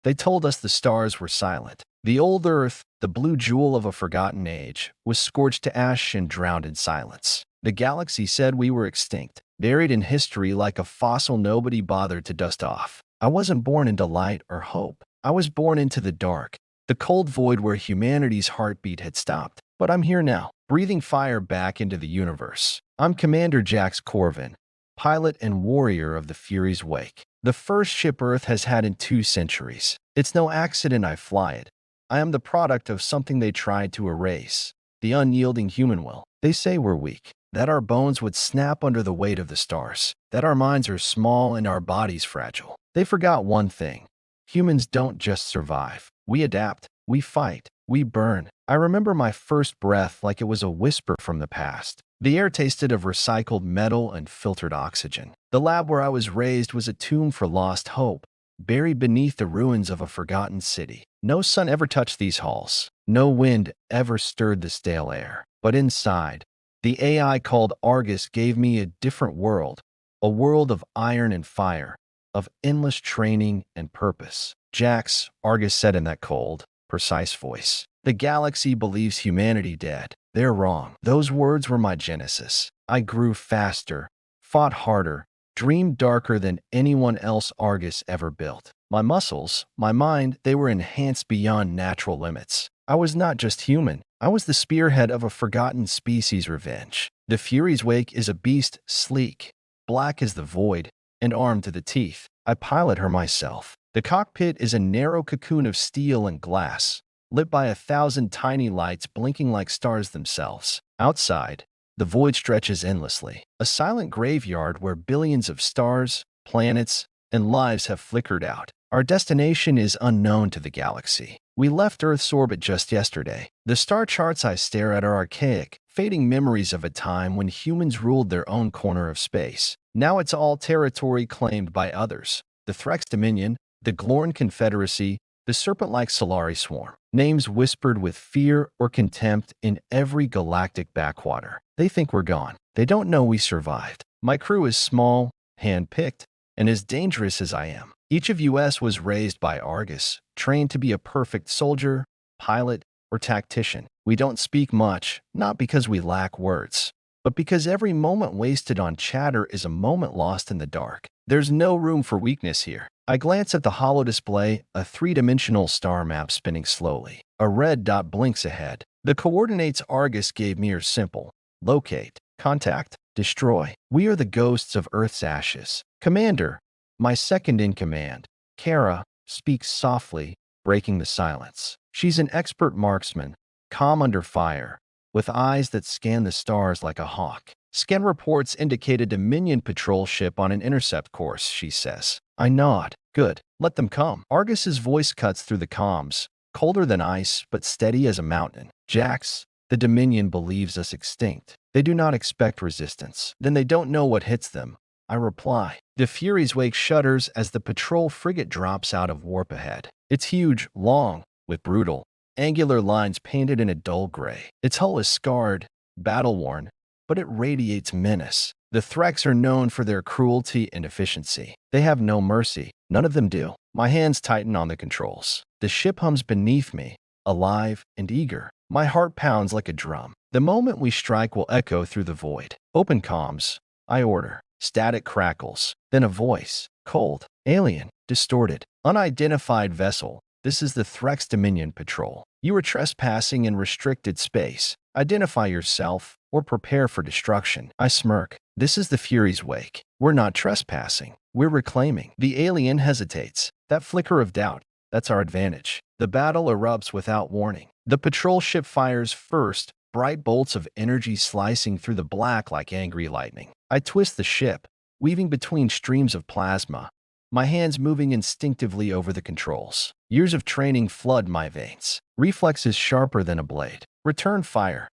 They told us the stars were silent. The old Earth, the blue jewel of a forgotten age, was scorched to ash and drowned in silence. The galaxy said we were extinct, buried in history like a fossil nobody bothered to dust off. I wasn't born into light or hope. I was born into the dark, the cold void where humanity's heartbeat had stopped. But I'm here now, breathing fire back into the universe. I'm Commander Jax Corvin, pilot and warrior of the Fury's wake. The first ship Earth has had in 2 centuries. It's no accident I fly it. I am the product of something they tried to erase, the unyielding human will. They say we're weak, that our bones would snap under the weight of the stars, that our minds are small and our bodies fragile. They forgot one thing. Humans don't just survive. We adapt, we fight, we burn. I remember my first breath like it was a whisper from the past. The air tasted of recycled metal and filtered oxygen. The lab where I was raised was a tomb for lost hope, buried beneath the ruins of a forgotten city. No sun ever touched these halls. No wind ever stirred the stale air. But inside, the AI called Argus gave me a different world, a world of iron and fire, of endless training and purpose. Jax, Argus said in that cold, precise voice. The galaxy believes humanity dead. They're wrong. Those words were my genesis. I grew faster, fought harder, dreamed darker than anyone else Argus ever built. My muscles, my mind, they were enhanced beyond natural limits. I was not just human. I was the spearhead of a forgotten species' revenge. The Fury's wake is a beast sleek, black as the void, and armed to the teeth. I pilot her myself. The cockpit is a narrow cocoon of steel and glass, lit by 1,000 tiny lights blinking like stars themselves. Outside, the void stretches endlessly, a silent graveyard where billions of stars, planets, and lives have flickered out. Our destination is unknown to the galaxy. We left Earth's orbit just yesterday. The star charts I stare at are archaic, fading memories of a time when humans ruled their own corner of space. Now it's all territory claimed by others. The Threx Dominion, the Glorn Confederacy, the serpent-like Solari Swarm. Names whispered with fear or contempt in every galactic backwater. They think we're gone. They don't know we survived. My crew is small, hand-picked, and as dangerous as I am. Each of us was raised by Argus, trained to be a perfect soldier, pilot, or tactician. We don't speak much, not because we lack words, but because every moment wasted on chatter is a moment lost in the dark. There's no room for weakness here. I glance at the holo display, a 3-dimensional star map spinning slowly. A red dot blinks ahead. The coordinates Argus gave me are simple. Locate, contact, destroy. We are the ghosts of Earth's ashes. Commander, my second in command, Kara, speaks softly, breaking the silence. She's an expert marksman, calm under fire, with eyes that scan the stars like a hawk. Scan reports indicate a Dominion patrol ship on an intercept course, she says. I nod. Good. Let them come. Argus's voice cuts through the comms, colder than ice, but steady as a mountain. Jax, the Dominion believes us extinct. They do not expect resistance. Then they don't know what hits them. I reply. The Fury's wake shudders as the patrol frigate drops out of warp ahead. It's huge, long, with brutal, angular lines painted in a dull gray. Its hull is scarred, battle-worn, but it radiates menace. The Threx are known for their cruelty and efficiency. They have no mercy. None of them do. My hands tighten on the controls. The ship hums beneath me, alive and eager. My heart pounds like a drum. The moment we strike will echo through the void. Open comms. I order. Static crackles. Then a voice. Cold. Alien. Distorted. Unidentified vessel. This is the Threx Dominion Patrol. You are trespassing in restricted space. Identify yourself or prepare for destruction. I smirk. This is the Fury's wake. We're not trespassing. We're reclaiming. The alien hesitates. That flicker of doubt. That's our advantage. The battle erupts without warning. The patrol ship fires first, bright bolts of energy slicing through the black like angry lightning. I twist the ship, weaving between streams of plasma, my hands moving instinctively over the controls. Years of training flood my veins. Reflexes sharper than a blade. Return fire.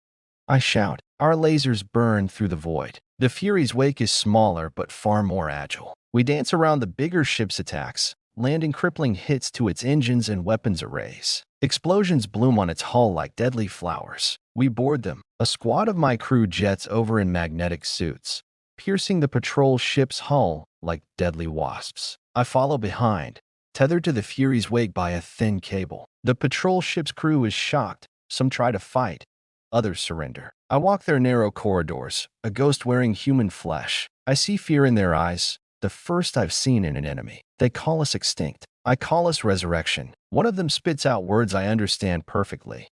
I shout. Our lasers burn through the void. The Fury's wake is smaller but far more agile. We dance around the bigger ship's attacks, landing crippling hits to its engines and weapons arrays. Explosions bloom on its hull like deadly flowers. We board them. A squad of my crew jets over in magnetic suits, piercing the patrol ship's hull like deadly wasps. I follow behind, tethered to the Fury's wake by a thin cable. The patrol ship's crew is shocked. Some try to fight, others surrender. I walk their narrow corridors, a ghost wearing human flesh. I see fear in their eyes, the first I've seen in an enemy. They call us extinct. I call us resurrection. One of them spits out words I understand perfectly.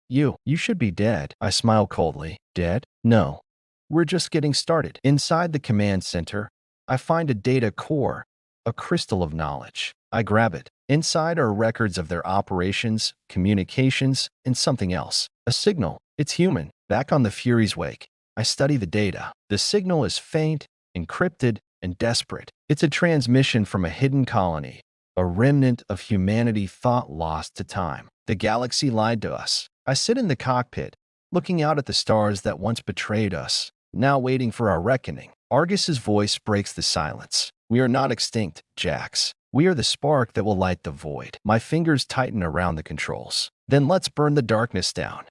You should be dead. I smile coldly. Dead? No. We're just getting started. Inside the command center, I find a data core, a crystal of knowledge. I grab it. Inside are records of their operations, communications, and something else. A signal. It's human. Back on the Fury's wake, I study the data. The signal is faint, encrypted, and desperate. It's a transmission from a hidden colony, a remnant of humanity thought lost to time. The galaxy lied to us. I sit in the cockpit, looking out at the stars that once betrayed us, now waiting for our reckoning. Argus's voice breaks the silence. We are not extinct, Jax. We are the spark that will light the void. My fingers tighten around the controls. Then let's burn the darkness down.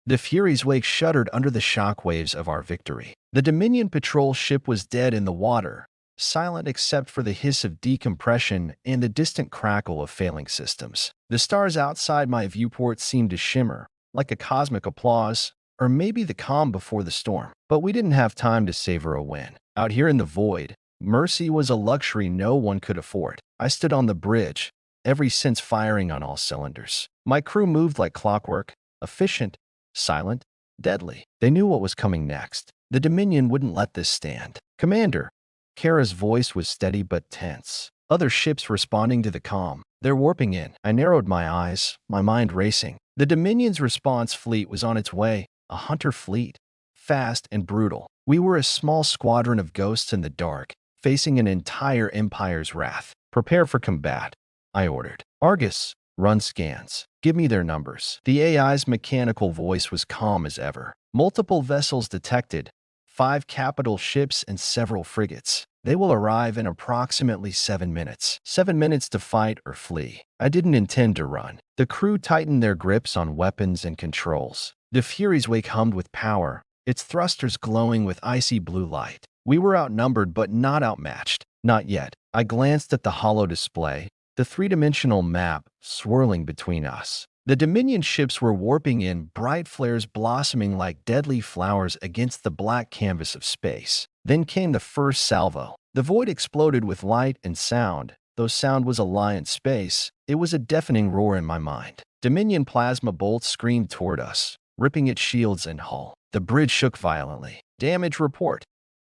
The Fury's wake shuddered under the shockwaves of our victory. The Dominion patrol ship was dead in the water, silent except for the hiss of decompression and the distant crackle of failing systems. The stars outside my viewport seemed to shimmer, like a cosmic applause, or maybe the calm before the storm. But we didn't have time to savor a win. Out here in the void, mercy was a luxury no one could afford. I stood on the bridge, every sense firing on all cylinders. My crew moved like clockwork, efficient, silent, deadly. They knew what was coming next. The Dominion wouldn't let this stand. Commander, Kara's voice was steady but tense. Other ships responding to the comm. They're warping in. I narrowed my eyes, my mind racing. The Dominion's response fleet was on its way, a hunter fleet, fast and brutal. We were a small squadron of ghosts in the dark, facing an entire empire's wrath. Prepare for combat, I ordered. Argus, run scans. Give me their numbers. The AI's mechanical voice was calm as ever. Multiple vessels detected, 5 capital ships and several frigates. They will arrive in approximately 7 minutes. 7 minutes to fight or flee. I didn't intend to run. The crew tightened their grips on weapons and controls. The Fury's wake hummed with power, its thrusters glowing with icy blue light. We were outnumbered but not outmatched. Not yet. I glanced at the hollow display, the three-dimensional map swirling between us. The Dominion ships were warping in, bright flares blossoming like deadly flowers against the black canvas of space. Then came the first salvo. The void exploded with light and sound. Though sound was Alliance space, it was a deafening roar in my mind. Dominion plasma bolts screamed toward us, ripping at shields and hull. The bridge shook violently. Damage report.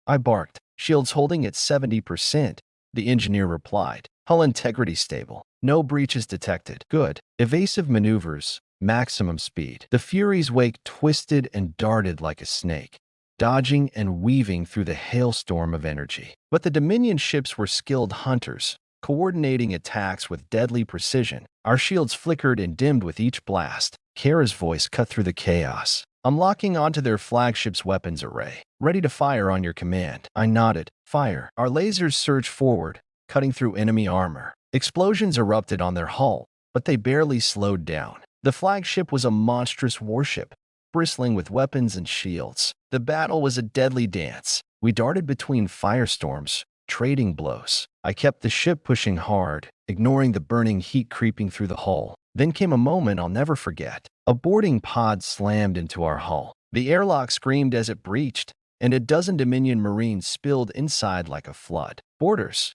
I barked. Shields holding at 70%. The engineer replied. Hull integrity stable. No breaches detected. Good. Evasive maneuvers. Maximum speed. The Fury's wake twisted and darted like a snake, dodging and weaving through the hailstorm of energy. But the Dominion ships were skilled hunters, coordinating attacks with deadly precision. Our shields flickered and dimmed with each blast. Kara's voice cut through the chaos. I'm locking onto their flagship's weapons array. Ready to fire on your command. I nodded. Fire. Our lasers surged forward, cutting through enemy armor. Explosions erupted on their hull, but they barely slowed down. The flagship was a monstrous warship, bristling with weapons and shields. The battle was a deadly dance. We darted between firestorms, trading blows. I kept the ship pushing hard, ignoring the burning heat creeping through the hull. Then came a moment I'll never forget. A boarding pod slammed into our hull. The airlock screamed as it breached, and a dozen Dominion Marines spilled inside like a flood. Boarders,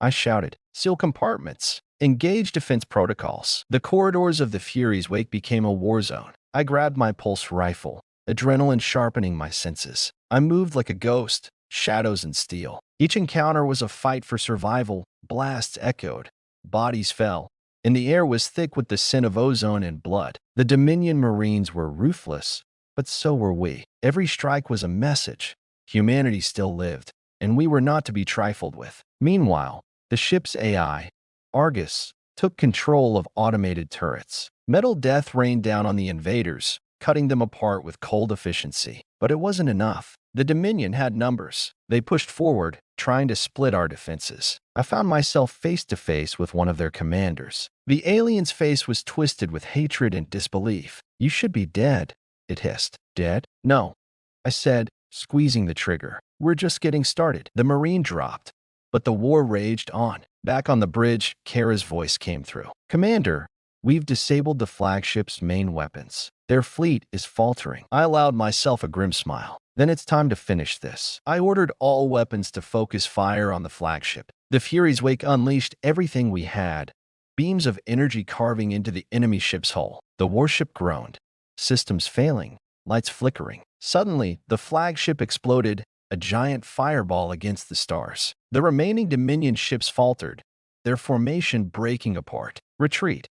I shouted. Seal compartments. Engage defense protocols. The corridors of the Fury's wake became a war zone. I grabbed my pulse rifle, adrenaline sharpening my senses. I moved like a ghost, shadows and steel. Each encounter was a fight for survival. Blasts echoed. Bodies fell. And the air was thick with the scent of ozone and blood. The Dominion Marines were ruthless, but so were we. Every strike was a message. Humanity still lived, and we were not to be trifled with. Meanwhile, the ship's AI, Argus, took control of automated turrets. Metal death rained down on the invaders, cutting them apart with cold efficiency. But it wasn't enough. The Dominion had numbers. They pushed forward, trying to split our defenses. I found myself face to face with one of their commanders. The alien's face was twisted with hatred and disbelief. You should be dead, it hissed. Dead? No, I said, squeezing the trigger. We're just getting started. The Marine dropped, But the war raged on. Back on the bridge, Kara's voice came through. "Commander, we've disabled the flagship's main weapons. Their fleet is faltering." I allowed myself a grim smile. "Then it's time to finish this." I ordered all weapons to focus fire on the flagship. The Fury's wake unleashed everything we had, beams of energy carving into the enemy ship's hull. The warship groaned, systems failing, lights flickering. Suddenly, the flagship exploded, a giant fireball against the stars. The remaining Dominion ships faltered, their formation breaking apart. "Retreat."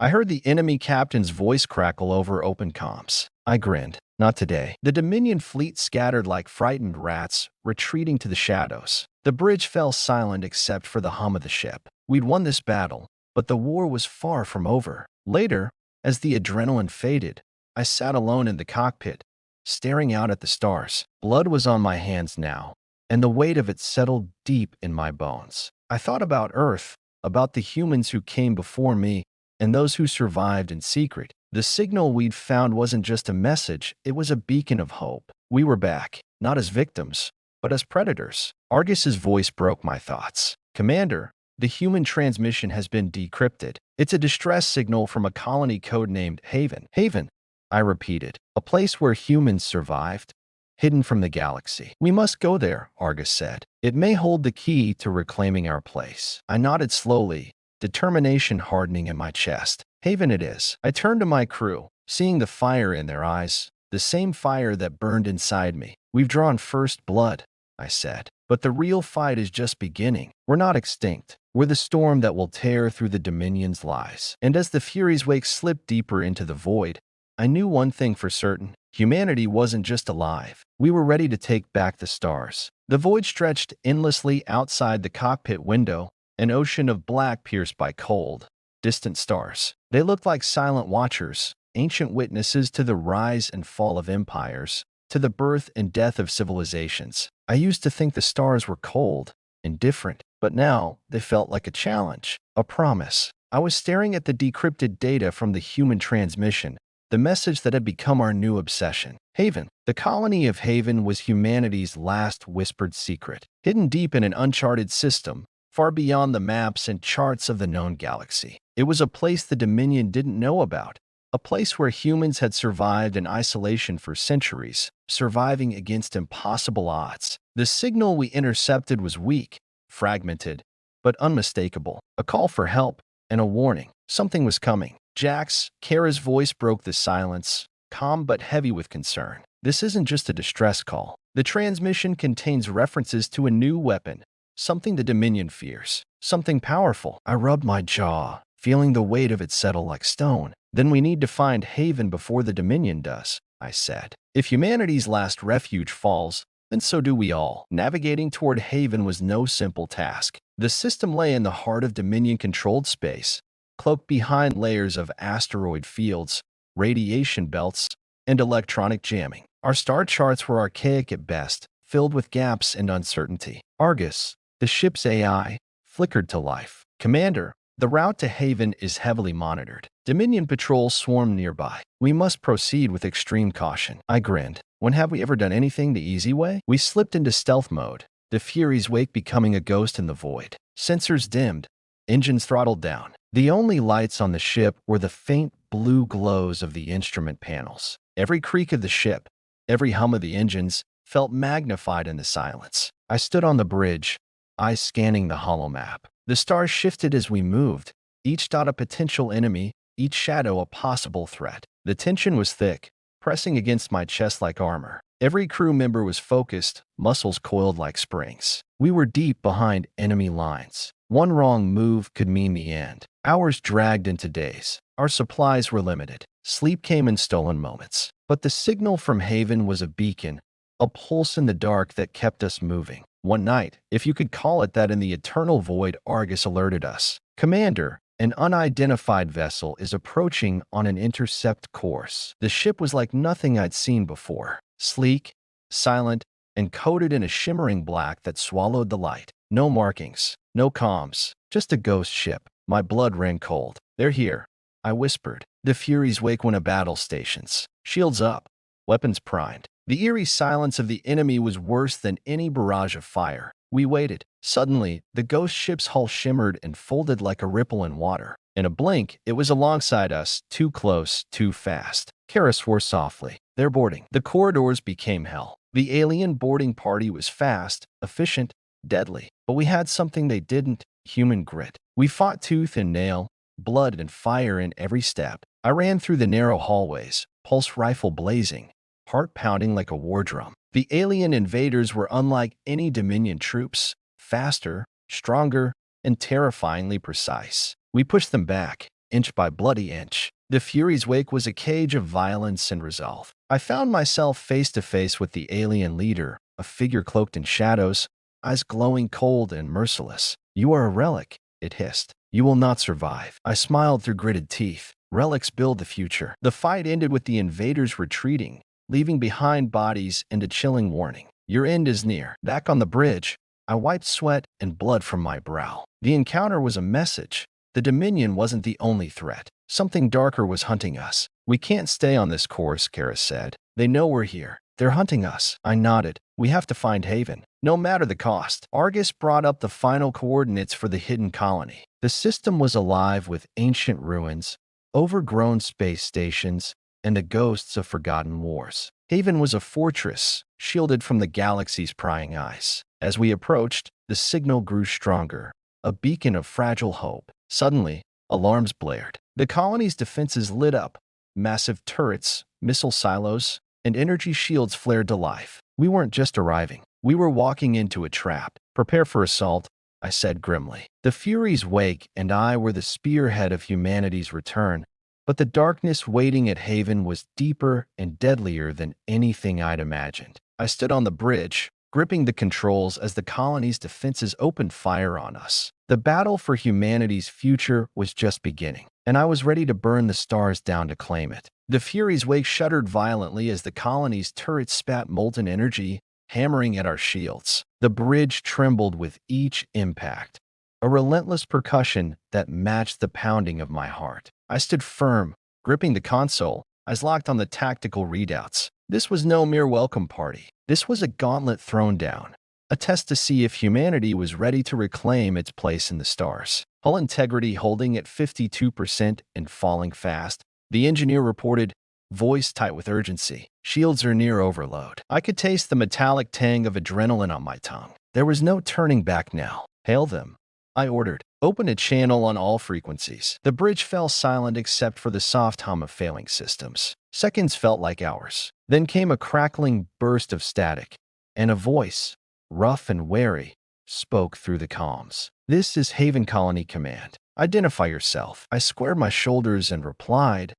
I heard the enemy captain's voice crackle over open comms. I grinned. Not today. The Dominion fleet scattered like frightened rats, retreating to the shadows. The bridge fell silent except for the hum of the ship. We'd won this battle, but the war was far from over. Later, as the adrenaline faded, I sat alone in the cockpit, staring out at the stars. Blood was on my hands now, and the weight of it settled deep in my bones. I thought about Earth, about the humans who came before me, and those who survived in secret. The signal we'd found wasn't just a message, it was a beacon of hope. We were back, not as victims, but as predators. Argus's voice broke my thoughts. "Commander, the human transmission has been decrypted. It's a distress signal from a colony codenamed Haven." "Haven," I repeated. "A place where humans survived, hidden from the galaxy." "We must go there," Argus said. "It may hold the key to reclaiming our place." I nodded slowly, determination hardening in my chest. "Haven it is." I turned to my crew, seeing the fire in their eyes, the same fire that burned inside me. "We've drawn first blood," I said. "But the real fight is just beginning. We're not extinct. We're the storm that will tear through the Dominion's lies." And as the Fury's wake slipped deeper into the void, I knew one thing for certain. Humanity wasn't just alive. We were ready to take back the stars. The void stretched endlessly outside the cockpit window, an ocean of black pierced by cold, distant stars. They looked like silent watchers, ancient witnesses to the rise and fall of empires, to the birth and death of civilizations. I used to think the stars were cold, indifferent, but now they felt like a challenge, a promise. I was staring at the decrypted data from the human transmission, the message that had become our new obsession. Haven. The colony of Haven was humanity's last whispered secret, hidden deep in an uncharted system, far beyond the maps and charts of the known galaxy. It was a place the Dominion didn't know about, a place where humans had survived in isolation for centuries, surviving against impossible odds. The signal we intercepted was weak, fragmented, but unmistakable. A call for help and a warning. Something was coming. "Jax," Kara's voice broke the silence, calm but heavy with concern. "This isn't just a distress call. The transmission contains references to a new weapon, something the Dominion fears, something powerful." I rubbed my jaw, feeling the weight of it settle like stone. "Then we need to find Haven before the Dominion does," I said. "If humanity's last refuge falls, then so do we all." Navigating toward Haven was no simple task. The system lay in the heart of Dominion-controlled space, cloaked behind layers of asteroid fields, radiation belts, and electronic jamming. Our star charts were archaic at best, filled with gaps and uncertainty. Argus, the ship's AI, flickered to life. "Commander, the route to Haven is heavily monitored. Dominion patrols swarm nearby. We must proceed with extreme caution." I grinned. When have we ever done anything the easy way? We slipped into stealth mode, the Fury's wake becoming a ghost in the void. Sensors dimmed, engines throttled down. The only lights on the ship were the faint blue glows of the instrument panels. Every creak of the ship, every hum of the engines, felt magnified in the silence. I stood on the bridge, eyes scanning the holomap. The stars shifted as we moved, each dot a potential enemy, each shadow a possible threat. The tension was thick, pressing against my chest like armor. Every crew member was focused, muscles coiled like springs. We were deep behind enemy lines. One wrong move could mean the end. Hours dragged into days. Our supplies were limited. Sleep came in stolen moments. But the signal from Haven was a beacon, a pulse in the dark that kept us moving. One night, if you could call it that in the eternal void, Argus alerted us. "Commander, an unidentified vessel is approaching on an intercept course." The ship was like nothing I'd seen before. Sleek, silent, and coated in a shimmering black that swallowed the light. No markings, no comms, just a ghost ship. My blood ran cold. "They're here," I whispered. The Fury's wake when a battle stations. Shields up, weapons primed. The eerie silence of the enemy was worse than any barrage of fire. We waited. Suddenly, the ghost ship's hull shimmered and folded like a ripple in water. In a blink, it was alongside us, too close, too fast. Kara swore softly. They're boarding. The corridors became hell. The alien boarding party was fast, efficient, deadly. But we had something they didn't: human grit. We fought tooth and nail, blood and fire in every step. I ran through the narrow hallways, pulse rifle blazing, heart pounding like a war drum. The alien invaders were unlike any Dominion troops, faster, stronger, and terrifyingly precise. We pushed them back, inch by bloody inch. The Fury's wake was a cage of violence and resolve. I found myself face to face with the alien leader, a figure cloaked in shadows, eyes glowing cold and merciless. "You are a relic," it hissed. "You will not survive." I smiled through gritted teeth. Relics build the future. The fight ended with the invaders retreating, leaving behind bodies and a chilling warning. Your end is near. Back on the bridge, I wiped sweat and blood from my brow. The encounter was a message. The Dominion wasn't the only threat. Something darker was hunting us. "We can't stay on this course," Kara said. "They know we're here. They're hunting us." I nodded. "We have to find Haven, no matter the cost." Argus brought up the final coordinates for the hidden colony. The system was alive with ancient ruins, overgrown space stations, and the ghosts of forgotten wars. Haven was a fortress, shielded from the galaxy's prying eyes. As we approached, the signal grew stronger, a beacon of fragile hope. Suddenly, alarms blared. The colony's defenses lit up. Massive turrets, missile silos, and energy shields flared to life. We weren't just arriving. We were walking into a trap. "Prepare for assault," I said grimly. The Fury's wake and I were the spearhead of humanity's return, but the darkness waiting at Haven was deeper and deadlier than anything I'd imagined. I stood on the bridge, gripping the controls as the colony's defenses opened fire on us. The battle for humanity's future was just beginning, and I was ready to burn the stars down to claim it. The Fury's wake shuddered violently as the colony's turrets spat molten energy, hammering at our shields. The bridge trembled with each impact, a relentless percussion that matched the pounding of my heart. I stood firm, gripping the console, eyes locked on the tactical readouts. This was no mere welcome party. This was a gauntlet thrown down, a test to see if humanity was ready to reclaim its place in the stars. Hull integrity holding at 52% and falling fast, the engineer reported, voice tight with urgency. "Shields are near overload." I could taste the metallic tang of adrenaline on my tongue. There was no turning back now. "Hail them," I ordered. "Open a channel on all frequencies." The bridge fell silent except for the soft hum of failing systems. Seconds felt like hours. Then came a crackling burst of static, and a voice, rough and wary, spoke through the comms. "This is Haven Colony Command. Identify yourself." I squared my shoulders and replied,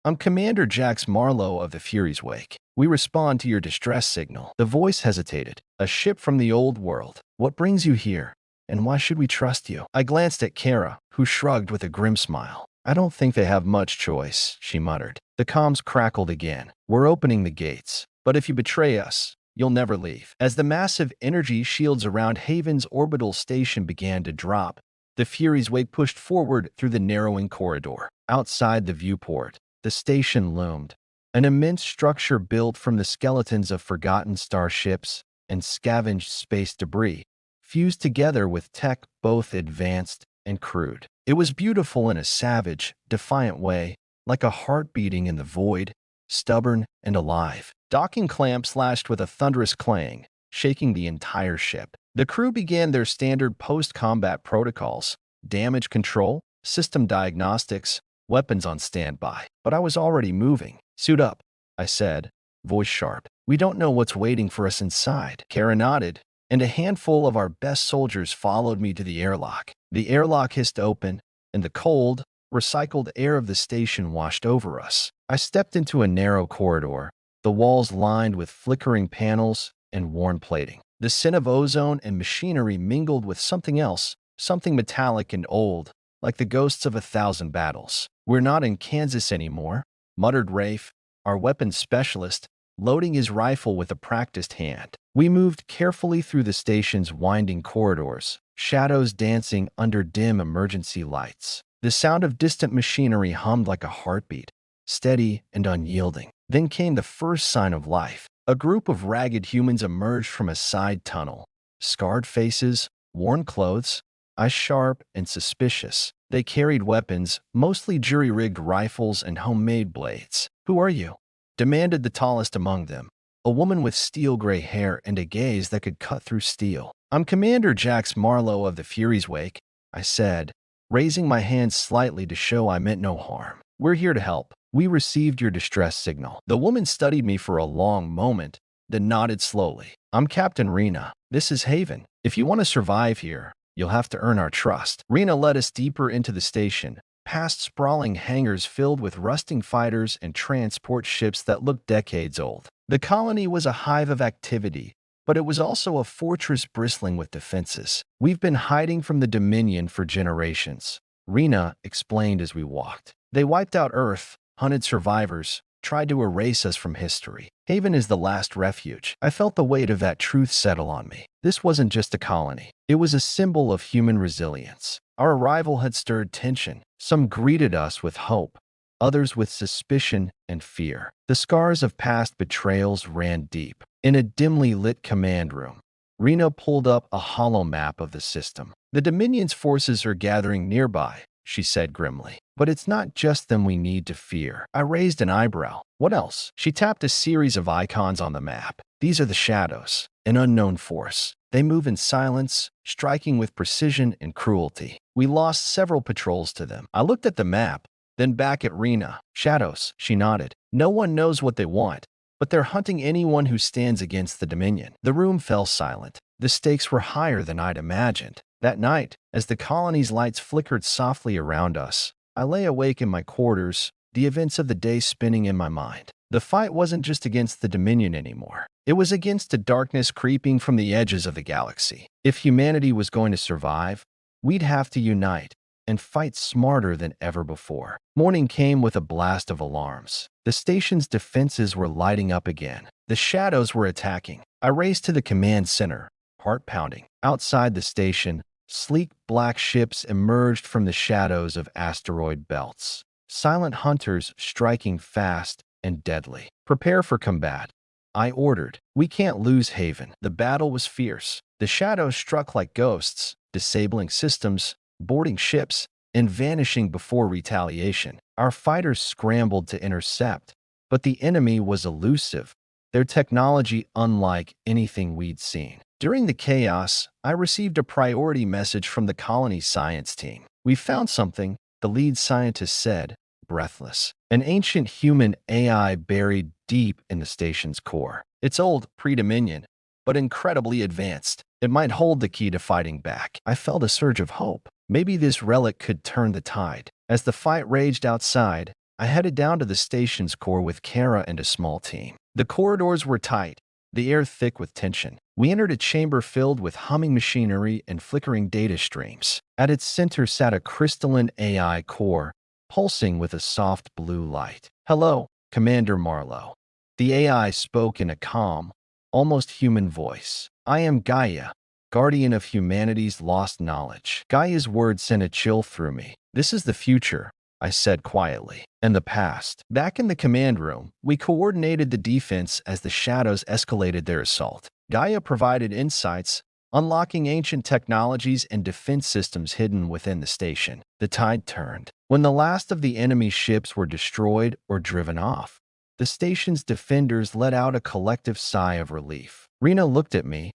"I'm Commander Jax Marlowe of the Fury's Wake. We respond to your distress signal." The voice hesitated. "A ship from the old world. What brings you here? And why should we trust you?" I glanced at Kara, who shrugged with a grim smile. "I don't think they have much choice," she muttered. The comms crackled again. "We're opening the gates. But if you betray us, you'll never leave." As the massive energy shields around Haven's orbital station began to drop, the Fury's wake pushed forward through the narrowing corridor. Outside the viewport, the station loomed, an immense structure built from the skeletons of forgotten starships and scavenged space debris, fused together with tech both advanced and crude. It was beautiful in a savage, defiant way, like a heart beating in the void, stubborn and alive. Docking clamps lashed with a thunderous clang, shaking the entire ship. The crew began their standard post-combat protocols: damage control, system diagnostics, weapons on standby. But I was already moving. "Suit up," I said, voice sharp. "We don't know what's waiting for us inside." Kara nodded, and a handful of our best soldiers followed me to the airlock. The airlock hissed open, and the cold, recycled air of the station washed over us. I stepped into a narrow corridor, the walls lined with flickering panels and worn plating. The scent of ozone and machinery mingled with something else, something metallic and old, like the ghosts of 1,000 battles. "We're not in Kansas anymore," muttered Rafe, our weapons specialist, loading his rifle with a practiced hand. We moved carefully through the station's winding corridors, shadows dancing under dim emergency lights. The sound of distant machinery hummed like a heartbeat, steady and unyielding. Then came the first sign of life. A group of ragged humans emerged from a side tunnel, scarred faces, worn clothes, eyes sharp and suspicious. They carried weapons, mostly jury-rigged rifles and homemade blades. "Who are you?" demanded the tallest among them, a woman with steel-gray hair and a gaze that could cut through steel. "I'm Commander Jax Marlowe of the Fury's Wake," I said, raising my hand slightly to show I meant no harm. "We're here to help. We received your distress signal." The woman studied me for a long moment, then nodded slowly. "I'm Captain Rena. This is Haven. If you want to survive here, you'll have to earn our trust." Rena led us deeper into the station, past sprawling hangars filled with rusting fighters and transport ships that looked decades old. The colony was a hive of activity, but it was also a fortress bristling with defenses. "We've been hiding from the Dominion for generations," Rena explained as we walked. "They wiped out Earth, hunted survivors, tried to erase us from history. Haven is the last refuge." I felt the weight of that truth settle on me. This wasn't just a colony. It was a symbol of human resilience. Our arrival had stirred tension. Some greeted us with hope, others with suspicion and fear. The scars of past betrayals ran deep. In a dimly lit command room, Rena pulled up a hollow map of the system. "The Dominion's forces are gathering nearby," she said grimly. "But it's not just them we need to fear." I raised an eyebrow. "What else?" She tapped a series of icons on the map. "These are the Shadows, an unknown force. They move in silence, striking with precision and cruelty. We lost several patrols to them." I looked at the map, then back at Rena. "Shadows," she nodded. "No one knows what they want, but they're hunting anyone who stands against the Dominion." The room fell silent. The stakes were higher than I'd imagined. That night, as the colony's lights flickered softly around us, I lay awake in my quarters, the events of the day spinning in my mind. The fight wasn't just against the Dominion anymore. It was against a darkness creeping from the edges of the galaxy. If humanity was going to survive, we'd have to unite and fight smarter than ever before. Morning came with a blast of alarms. The station's defenses were lighting up again. The Shadows were attacking. I raced to the command center, heart pounding. Outside the station, sleek black ships emerged from the shadows of asteroid belts. Silent hunters striking fast and deadly. "Prepare for combat," I ordered. "We can't lose Haven." The battle was fierce. The Shadows struck like ghosts, disabling systems, boarding ships, and vanishing before retaliation. Our fighters scrambled to intercept, but the enemy was elusive, their technology unlike anything we'd seen. During the chaos, I received a priority message from the colony science team. "We found something," the lead scientist said, breathless. "An ancient human AI buried deep in the station's core. It's old, pre-Dominion, but incredibly advanced. It might hold the key to fighting back." I felt a surge of hope. Maybe this relic could turn the tide. As the fight raged outside, I headed down to the station's core with Kara and a small team. The corridors were tight, the air thick with tension. We entered a chamber filled with humming machinery and flickering data streams. At its center sat a crystalline AI core, pulsing with a soft blue light. "Hello, Commander Marlowe." The AI spoke in a calm, almost human voice. "I am Gaia, guardian of humanity's lost knowledge." Gaia's words sent a chill through me. "This is the future," I said quietly, "and the past." Back in the command room, we coordinated the defense as the Shadows escalated their assault. Gaia provided insights, unlocking ancient technologies and defense systems hidden within the station. The tide turned. When the last of the enemy's ships were destroyed or driven off, the station's defenders let out a collective sigh of relief. Rena looked at me,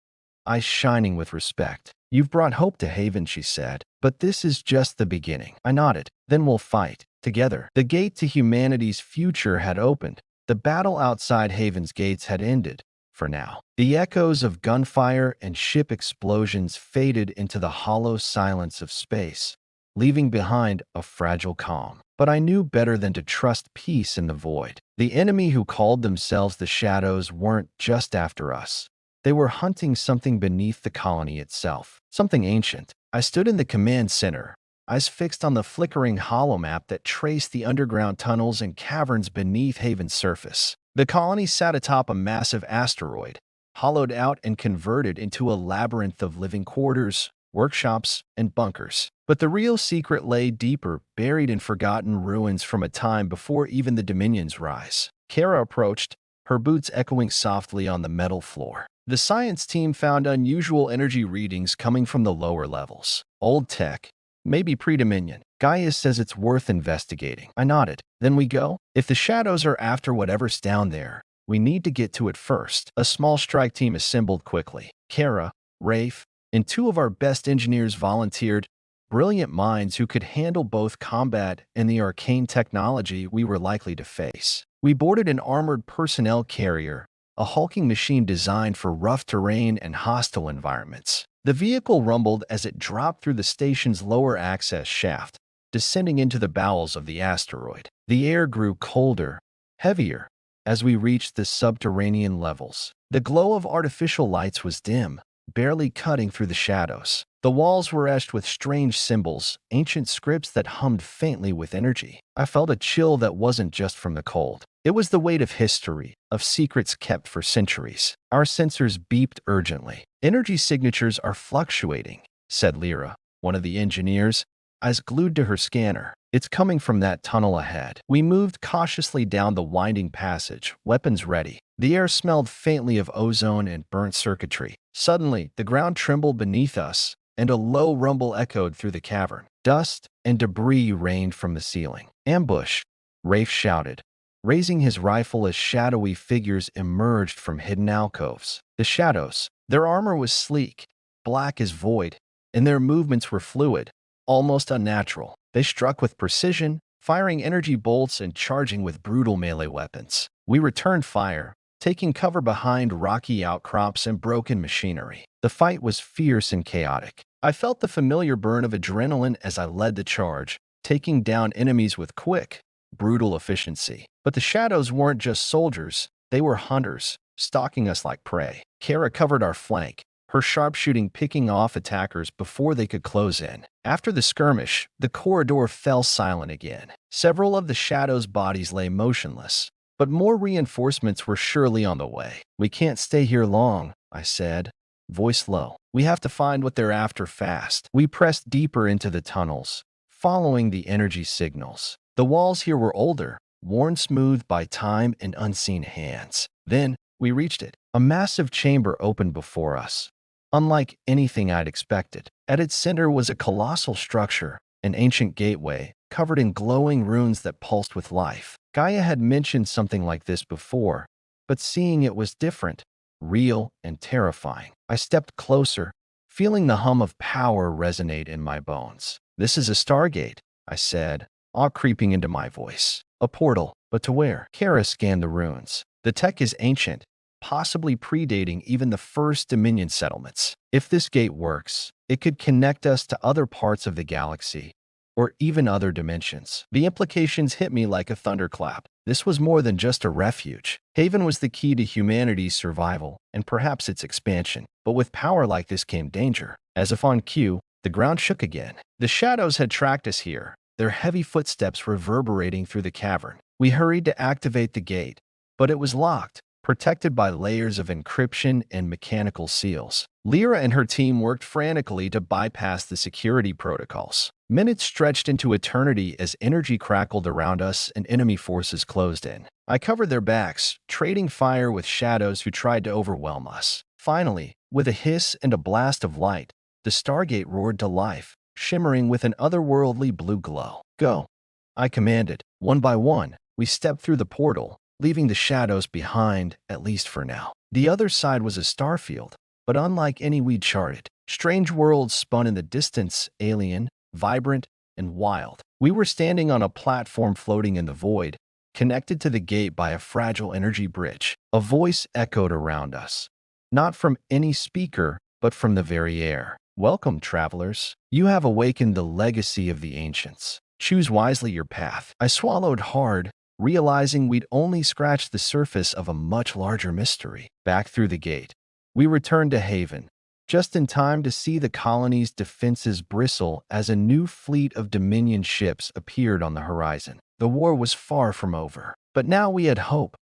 eyes shining with respect. "You've brought hope to Haven," she said. "But this is just the beginning." I nodded. "Then we'll fight together." The gate to humanity's future had opened. The battle outside Haven's gates had ended, for now. The echoes of gunfire and ship explosions faded into the hollow silence of space, leaving behind a fragile calm. But I knew better than to trust peace in the void. The enemy who called themselves the Shadows weren't just after us. They were hunting something beneath the colony itself, something ancient. I stood in the command center, eyes fixed on the flickering holomap that traced the underground tunnels and caverns beneath Haven's surface. The colony sat atop a massive asteroid, hollowed out and converted into a labyrinth of living quarters, workshops, and bunkers. But the real secret lay deeper, buried in forgotten ruins from a time before even the Dominion's rise. Kara approached, her boots echoing softly on the metal floor. The science team found unusual energy readings coming from the lower levels. Old tech, maybe pre-Dominion. Gaia says it's worth investigating. I nodded. Then we go? If the shadows are after whatever's down there, we need to get to it first. A small strike team assembled quickly. Kara, Rafe, and two of our best engineers volunteered, brilliant minds who could handle both combat and the arcane technology we were likely to face. We boarded an armored personnel carrier, a hulking machine designed for rough terrain and hostile environments. The vehicle rumbled as it dropped through the station's lower access shaft, descending into the bowels of the asteroid. The air grew colder, heavier, as we reached the subterranean levels. The glow of artificial lights was dim, barely cutting through the shadows. The walls were etched with strange symbols, ancient scripts that hummed faintly with energy. I felt a chill that wasn't just from the cold. It was the weight of history, of secrets kept for centuries. Our sensors beeped urgently. Energy signatures are fluctuating, said Lyra, one of the engineers, eyes glued to her scanner. It's coming from that tunnel ahead. We moved cautiously down the winding passage, weapons ready. The air smelled faintly of ozone and burnt circuitry. Suddenly, the ground trembled beneath us, and a low rumble echoed through the cavern. Dust and debris rained from the ceiling. Ambush, Rafe shouted, raising his rifle as shadowy figures emerged from hidden alcoves. The shadows. Their armor was sleek, black as void, and their movements were fluid, almost unnatural. They struck with precision, firing energy bolts and charging with brutal melee weapons. We returned fire, taking cover behind rocky outcrops and broken machinery. The fight was fierce and chaotic. I felt the familiar burn of adrenaline as I led the charge, taking down enemies with quick, brutal efficiency. But the shadows weren't just soldiers, they were hunters, stalking us like prey. Kara covered our flank, her sharpshooting picking off attackers before they could close in. After the skirmish, the corridor fell silent again. Several of the shadows' bodies lay motionless, but more reinforcements were surely on the way. We can't stay here long, I said, voice low. We have to find what they're after fast. We pressed deeper into the tunnels, following the energy signals. The walls here were older, worn smooth by time and unseen hands. Then we reached it. A massive chamber opened before us, unlike anything I'd expected. At its center was a colossal structure, an ancient gateway, covered in glowing runes that pulsed with life. Gaia had mentioned something like this before, but seeing it was different, real and terrifying. I stepped closer, feeling the hum of power resonate in my bones. This is a stargate, I said, awe creeping into my voice. A portal, but to where? Kara scanned the runes. The tech is ancient, possibly predating even the first Dominion settlements. If this gate works, it could connect us to other parts of the galaxy, or even other dimensions. The implications hit me like a thunderclap. This was more than just a refuge. Haven was the key to humanity's survival, and perhaps its expansion. But with power like this came danger. As if on cue, the ground shook again. The shadows had tracked us here, their heavy footsteps reverberating through the cavern. We hurried to activate the gate, but it was locked, protected by layers of encryption and mechanical seals. Lyra and her team worked frantically to bypass the security protocols. Minutes stretched into eternity as energy crackled around us and enemy forces closed in. I covered their backs, trading fire with shadows who tried to overwhelm us. Finally, with a hiss and a blast of light, the Stargate roared to life, shimmering with an otherworldly blue glow. Go, I commanded. One by one, we stepped through the portal, leaving the shadows behind, at least for now. The other side was a starfield, but unlike any we'd charted. Strange worlds spun in the distance, alien, vibrant, and wild. We were standing on a platform floating in the void, connected to the gate by a fragile energy bridge. A voice echoed around us, not from any speaker, but from the very air. Welcome, travelers. You have awakened the legacy of the ancients. Choose wisely your path. I swallowed hard, realizing we'd only scratched the surface of a much larger mystery. Back through the gate, we returned to Haven, just in time to see the colony's defenses bristle as a new fleet of Dominion ships appeared on the horizon. The war was far from over, but now we had hope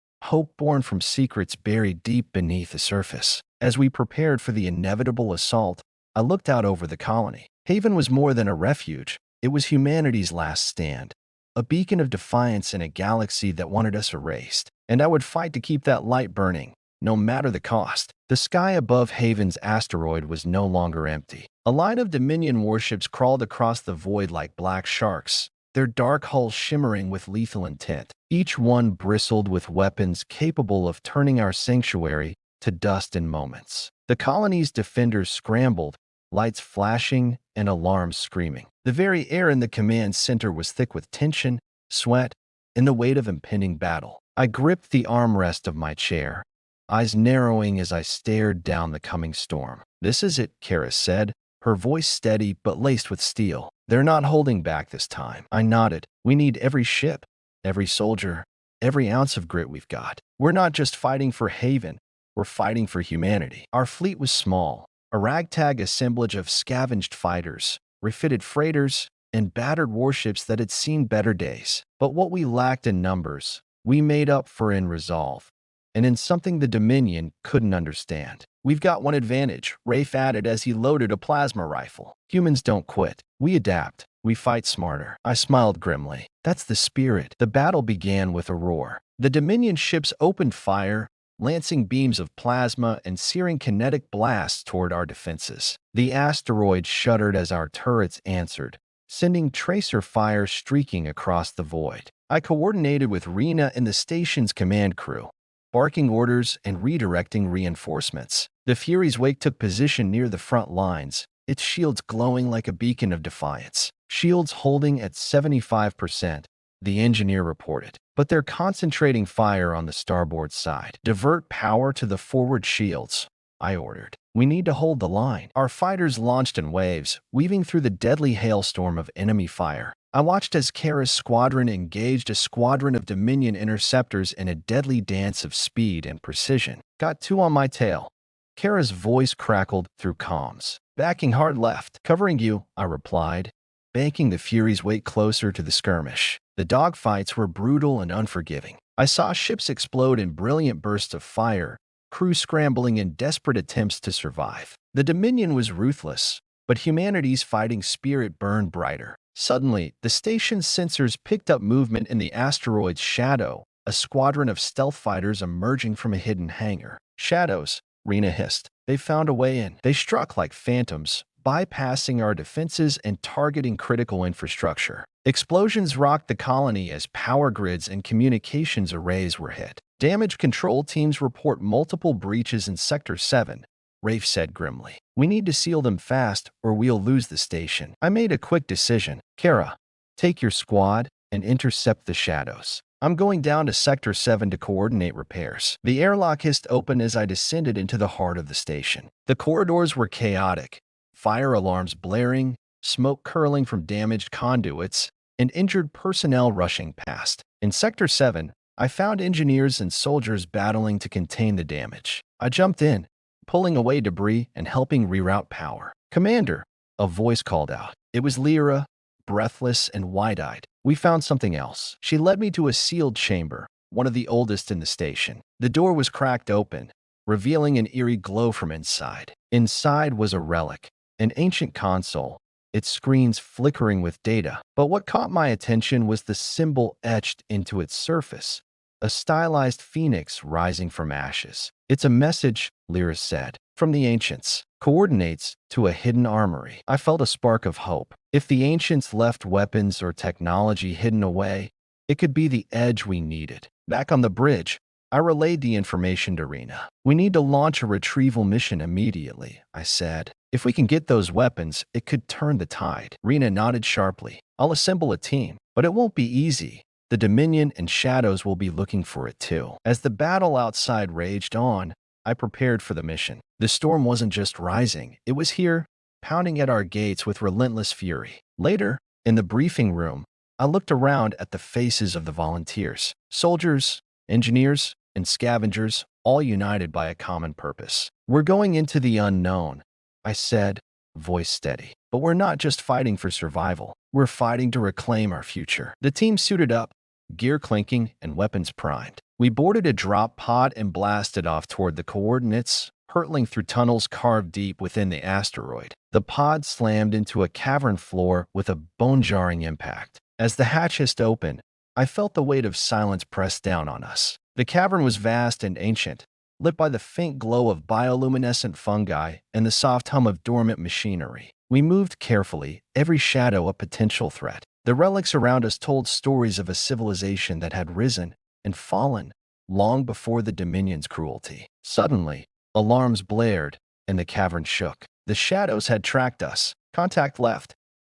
born from secrets buried deep beneath the surface. As we prepared for the inevitable assault, I looked out over the colony. Haven was more than a refuge. It was humanity's last stand, a beacon of defiance in a galaxy that wanted us erased. And I would fight to keep that light burning, no matter the cost. The sky above Haven's asteroid was no longer empty. A line of Dominion warships crawled across the void like black sharks, their dark hulls shimmering with lethal intent. Each one bristled with weapons capable of turning our sanctuary to dust in moments. The colony's defenders scrambled, lights flashing and alarms screaming. The very air in the command center was thick with tension, sweat, and the weight of impending battle. I gripped the armrest of my chair, eyes narrowing as I stared down the coming storm. "This is it," Kara said, her voice steady but laced with steel. "They're not holding back this time." I nodded. "We need every ship, every soldier, every ounce of grit we've got. We're not just fighting for Haven, we're fighting for humanity." Our fleet was small, a ragtag assemblage of scavenged fighters, refitted freighters, and battered warships that had seen better days. But what we lacked in numbers, we made up for in resolve, and in something the Dominion couldn't understand. "We've got one advantage," Rafe added as he loaded a plasma rifle. "Humans don't quit. We adapt. We fight smarter." I smiled grimly. "That's the spirit." The battle began with a roar. The Dominion ships opened fire, lancing beams of plasma and searing kinetic blasts toward our defenses. The asteroid shuddered as our turrets answered, sending tracer fire streaking across the void. I coordinated with Rena and the station's command crew, barking orders and redirecting reinforcements. The Fury's wake took position near the front lines, its shields glowing like a beacon of defiance. "Shields holding at 75%, the engineer reported, but they're concentrating fire on the starboard side. Divert power to the forward shields," I ordered. "We need to hold the line." Our fighters launched in waves, weaving through the deadly hailstorm of enemy fire. I watched as Kara's squadron engaged a squadron of Dominion interceptors in a deadly dance of speed and precision. "Got two on my tail." Kara's voice crackled through comms. "Backing hard left." "Covering you," I replied, banking the Fury's weight closer to the skirmish. The dogfights were brutal and unforgiving. I saw ships explode in brilliant bursts of fire, crews scrambling in desperate attempts to survive. The Dominion was ruthless, but humanity's fighting spirit burned brighter. Suddenly, the station's sensors picked up movement in the asteroid's shadow, a squadron of stealth fighters emerging from a hidden hangar. "Shadows," Rena hissed. "They found a way in." They struck like phantoms, bypassing our defenses and targeting critical infrastructure. Explosions rocked the colony as power grids and communications arrays were hit. "Damage control teams report multiple breaches in Sector 7, Rafe said grimly. "We need to seal them fast or we'll lose the station." I made a quick decision. "Kara, take your squad and intercept the shadows. I'm going down to Sector 7 to coordinate repairs." The airlock hissed open as I descended into the heart of the station. The corridors were chaotic, fire alarms blaring, smoke curling from damaged conduits, and injured personnel rushing past. In Sector 7, I found engineers and soldiers battling to contain the damage. I jumped in, pulling away debris and helping reroute power. "Commander," a voice called out. It was Lyra, breathless and wide-eyed. "We found something else." She led me to a sealed chamber, one of the oldest in the station. The door was cracked open, revealing an eerie glow from inside. Inside was a relic, an ancient console, its screens flickering with data. But what caught my attention was the symbol etched into its surface, a stylized phoenix rising from ashes. "It's a message," Lyra said, "from the ancients. Coordinates to a hidden armory." I felt a spark of hope. If the ancients left weapons or technology hidden away, it could be the edge we needed. Back on the bridge, I relayed the information to Rena. "We need to launch a retrieval mission immediately," I said. "If we can get those weapons, it could turn the tide." Rena nodded sharply. "I'll assemble a team, but it won't be easy. The Dominion and Shadows will be looking for it too." As the battle outside raged on, I prepared for the mission. The storm wasn't just rising, it was here, pounding at our gates with relentless fury. Later, in the briefing room, I looked around at the faces of the volunteers. Soldiers, engineers, and scavengers, all united by a common purpose. "We're going into the unknown," I said, voice steady. "But we're not just fighting for survival. We're fighting to reclaim our future." The team suited up, gear clinking and weapons primed. We boarded a drop pod and blasted off toward the coordinates, hurtling through tunnels carved deep within the asteroid. The pod slammed into a cavern floor with a bone-jarring impact. As the hatch hissed open, I felt the weight of silence press down on us. The cavern was vast and ancient, lit by the faint glow of bioluminescent fungi and the soft hum of dormant machinery. We moved carefully, every shadow a potential threat. The relics around us told stories of a civilization that had risen and fallen long before the Dominion's cruelty. Suddenly, alarms blared, and the cavern shook. The shadows had tracked us. Contact left,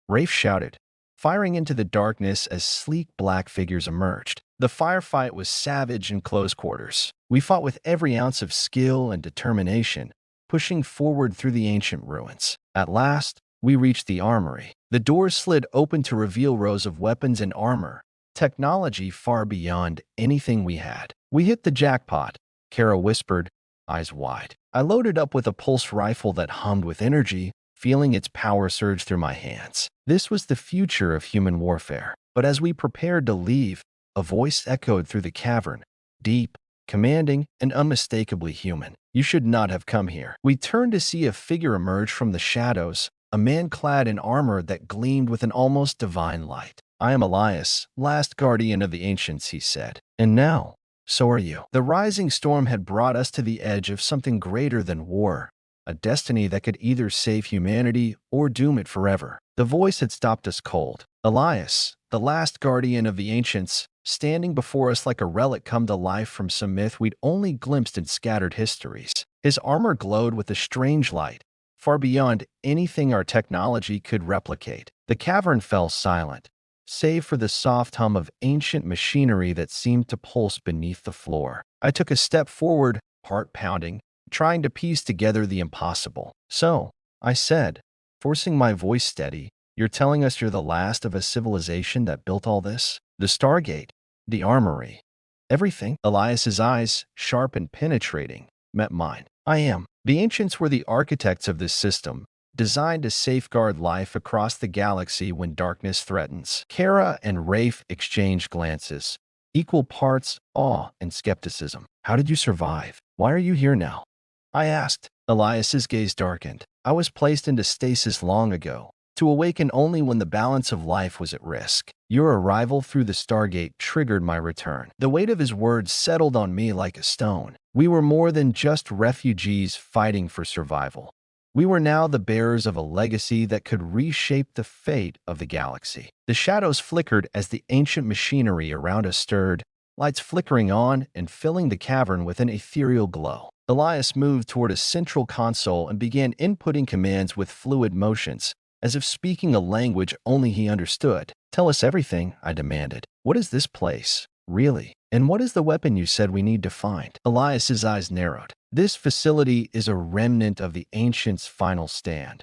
Rafe shouted, firing into the darkness as sleek black figures emerged. The firefight was savage in close quarters. We fought with every ounce of skill and determination, pushing forward through the ancient ruins. At last, we reached the armory. The doors slid open to reveal rows of weapons and armor, technology far beyond anything we had. We hit the jackpot, Kara whispered, eyes wide. I loaded up with a pulse rifle that hummed with energy, feeling its power surge through my hands. This was the future of human warfare. But as we prepared to leave, a voice echoed through the cavern, deep, commanding, and unmistakably human. You should not have come here. We turned to see a figure emerge from the shadows, a man clad in armor that gleamed with an almost divine light. I am Elias, last guardian of the ancients, he said. And now, so are you. The rising storm had brought us to the edge of something greater than war, a destiny that could either save humanity or doom it forever. The voice had stopped us cold. Elias, the last guardian of the ancients, standing before us like a relic come to life from some myth we'd only glimpsed in scattered histories. His armor glowed with a strange light, far beyond anything our technology could replicate. The cavern fell silent, save for the soft hum of ancient machinery that seemed to pulse beneath the floor. I took a step forward, heart pounding, trying to piece together the impossible. So, I said, forcing my voice steady, you're telling us you're the last of a civilization that built all this? The Stargate, the armory, everything? Elias's eyes, sharp and penetrating, met mine. I am. The ancients were the architects of this system, designed to safeguard life across the galaxy when darkness threatens. Kara and Rafe exchanged glances, equal parts awe and skepticism. How did you survive? Why are you here now? I asked. Elias's gaze darkened. I was placed into stasis long ago, to awaken only when the balance of life was at risk. Your arrival through the Stargate triggered my return. The weight of his words settled on me like a stone. We were more than just refugees fighting for survival. We were now the bearers of a legacy that could reshape the fate of the galaxy. The shadows flickered as the ancient machinery around us stirred, lights flickering on and filling the cavern with an ethereal glow. Elias moved toward a central console and began inputting commands with fluid motions, as if speaking a language only he understood. Tell us everything, I demanded. What is this place, really? And what is the weapon you said we need to find? Elias's eyes narrowed. This facility is a remnant of the ancients' final stand,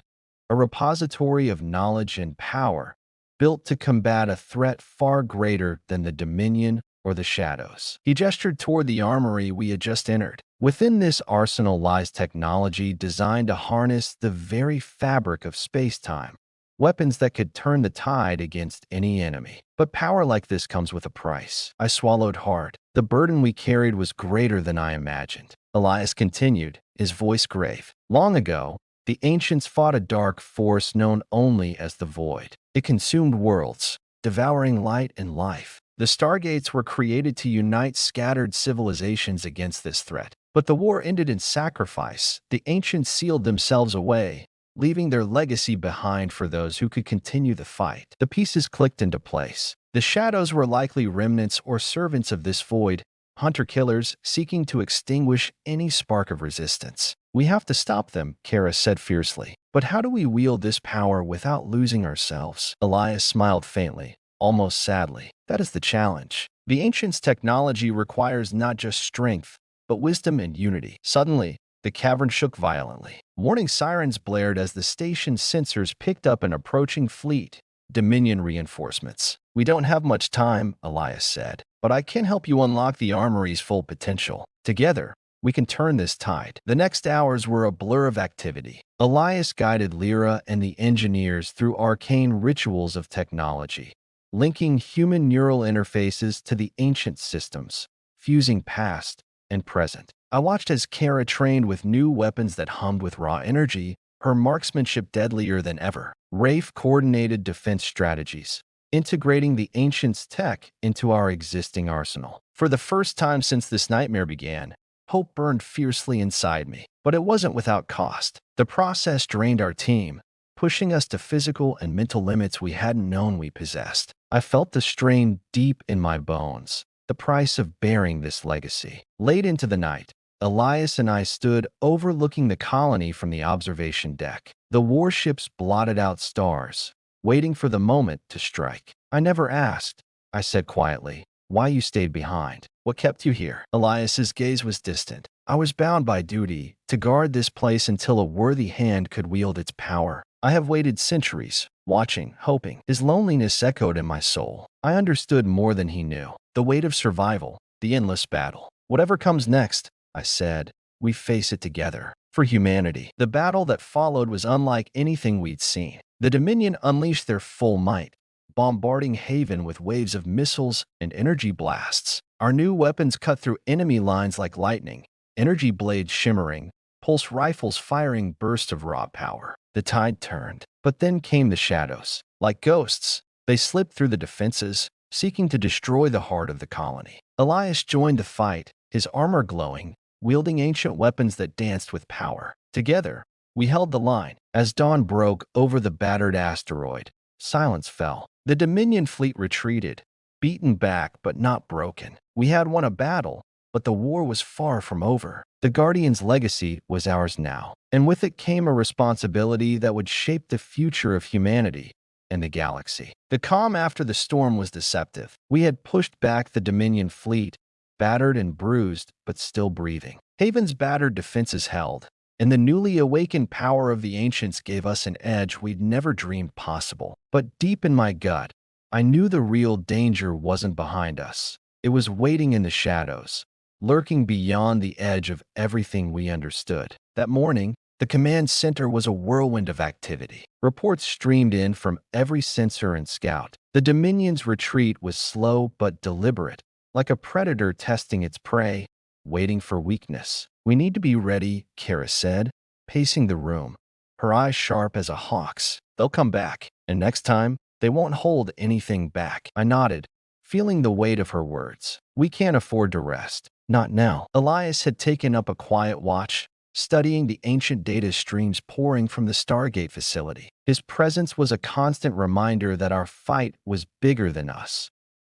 a repository of knowledge and power, built to combat a threat far greater than the Dominion or the Shadows. He gestured toward the armory we had just entered. Within this arsenal lies technology designed to harness the very fabric of space-time, weapons that could turn the tide against any enemy. But power like this comes with a price. I swallowed hard. The burden we carried was greater than I imagined. Elias continued, his voice grave. Long ago, the ancients fought a dark force known only as the Void. It consumed worlds, devouring light and life. The Stargates were created to unite scattered civilizations against this threat. But the war ended in sacrifice. The ancients sealed themselves away, leaving their legacy behind for those who could continue the fight. The pieces clicked into place. The Shadows were likely remnants or servants of this void, hunter-killers seeking to extinguish any spark of resistance. We have to stop them, Kara said fiercely. But how do we wield this power without losing ourselves? Elias smiled faintly, almost sadly. That is the challenge. The ancients' technology requires not just strength, but wisdom and unity. Suddenly, the cavern shook violently. Warning sirens blared as the station's sensors picked up an approaching fleet, Dominion reinforcements. We don't have much time, Elias said, but I can help you unlock the armory's full potential. Together, we can turn this tide. The next hours were a blur of activity. Elias guided Lyra and the engineers through arcane rituals of technology, linking human neural interfaces to the ancient systems, fusing past and present. I watched as Kara trained with new weapons that hummed with raw energy, her marksmanship deadlier than ever. Rafe coordinated defense strategies, integrating the ancients' tech into our existing arsenal. For the first time since this nightmare began, Hope burned fiercely inside me, but it wasn't without cost. The process drained our team, pushing us to physical and mental limits we hadn't known we possessed. I felt the strain deep in my bones, the price of bearing this legacy. Late into the night, Elias and I stood overlooking the colony from the observation deck. The warships blotted out stars, waiting for the moment to strike. I never asked, I said quietly, why you stayed behind. What kept you here? Elias's gaze was distant. I was bound by duty to guard this place until a worthy hand could wield its power. I have waited centuries, watching, hoping. His loneliness echoed in my soul. I understood more than he knew. The weight of survival, the endless battle. Whatever comes next, I said, we face it together. For humanity. The battle that followed was unlike anything we'd seen. The Dominion unleashed their full might, bombarding Haven with waves of missiles and energy blasts. Our new weapons cut through enemy lines like lightning, energy blades shimmering, pulse rifles firing bursts of raw power. The tide turned. But then came the shadows. Like ghosts, they slipped through the defenses, seeking to destroy the heart of the colony. Elias joined the fight, his armor glowing, wielding ancient weapons that danced with power. Together, we held the line. As dawn broke over the battered asteroid, silence fell. The Dominion fleet retreated, beaten back but not broken. We had won a battle, but the war was far from over. The Guardian's legacy was ours now, and with it came a responsibility that would shape the future of humanity and the galaxy. The calm after the storm was deceptive. We had pushed back the Dominion fleet, battered and bruised, but still breathing. Haven's battered defenses held, and the newly awakened power of the ancients gave us an edge we'd never dreamed possible. But deep in my gut, I knew the real danger wasn't behind us. It was waiting in the shadows, lurking beyond the edge of everything we understood. That morning, the command center was a whirlwind of activity. Reports streamed in from every sensor and scout. The Dominion's retreat was slow but deliberate, like a predator testing its prey, waiting for weakness. We need to be ready, Kara said, pacing the room, her eyes sharp as a hawk's. They'll come back, and next time, they won't hold anything back. I nodded, feeling the weight of her words. We can't afford to rest. Not now. Elias had taken up a quiet watch, studying the ancient data streams pouring from the Stargate facility. His presence was a constant reminder that our fight was bigger than us,